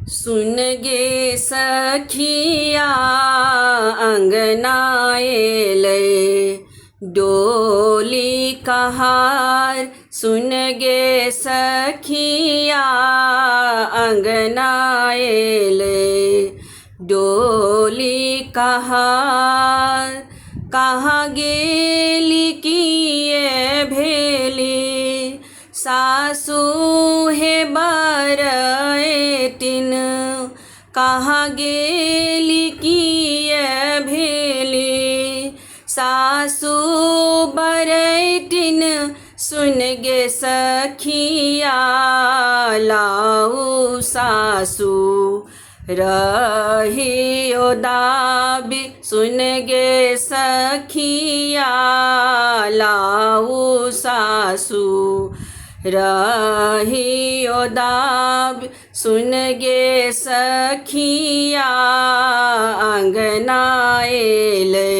सुन गे सखिया अंगनाए ले डोली कहार। सुन गे सखिया अंगनाए ले डोली कहार। कहाँ गेली किए भेली सासू हे बरएटिन। कहाँ गेली किए भेली सासू बरएटिन। सुन गे सखिया लाऊ सासू रहियो दाबी। सुन गे सखिया लाऊ सासू रहियो दाबी। सुन गे सखिया अंगनाए ले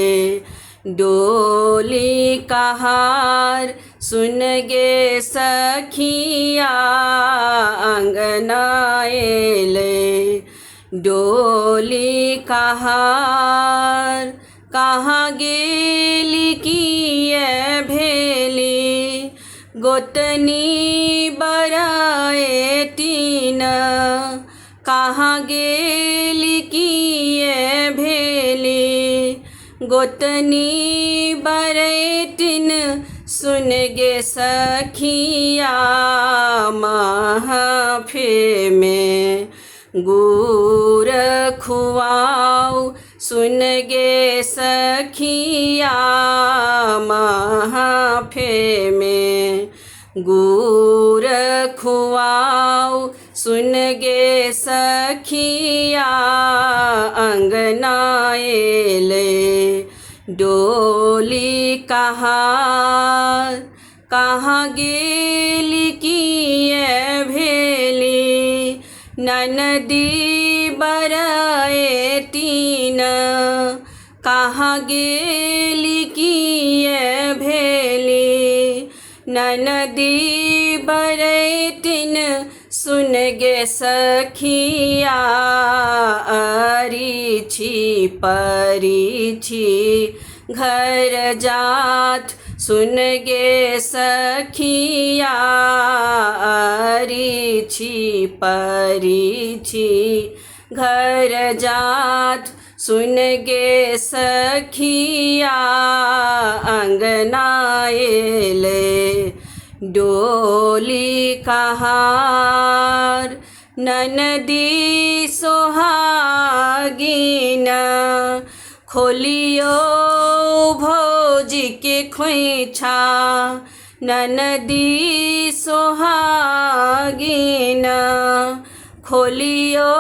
डोली कहार। सुन गे सखिया अंगनाए ले डोली कहार। कहाँ गेली किए भेली गोतनी बरएटिन। कहाँ गेली किए भेली गोतनी बरएटिन। सुन गे सखिया महफिल में गुड़ खुआऊ। सुन गे सखिया महफिल में गुड़ खुआऊ। सुन गे सखिया अंगनाए ले डोली कहार। कहाँ गेली किए भेली ननदी बरएटिन। कहाँ गेली किए भेली ननदी बरएटिन। सुन गे सखिया अरिछी परिछी घर जात। सुन गे सखिया अरिछी परिछी घर जात। सुन गे सखिया अंगनाए ले डोली कहार। ननदी सोहागिन खोलियो भौजी के खोइछा। ननदी सोहागिन खोलियो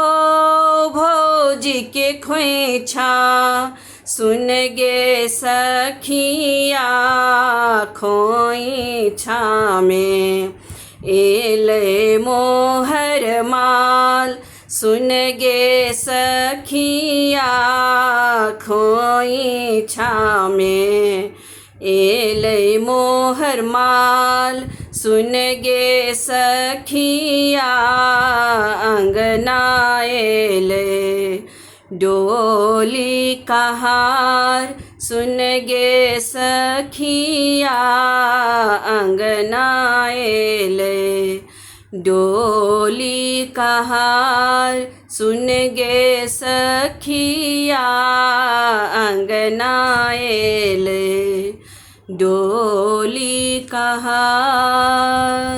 भौजी के खोइछा। सुन गे सखिया खोइछा में एले मोहर माल। सुन गे सखिया खोइछा में एले मोहर माल। सुन गे सखिया अंगनाए ले डोली कहार। सुन गे सखिया अंगनाए ले डोली कहार। सुन गे सखिया अंगनाए ले डोली कहार।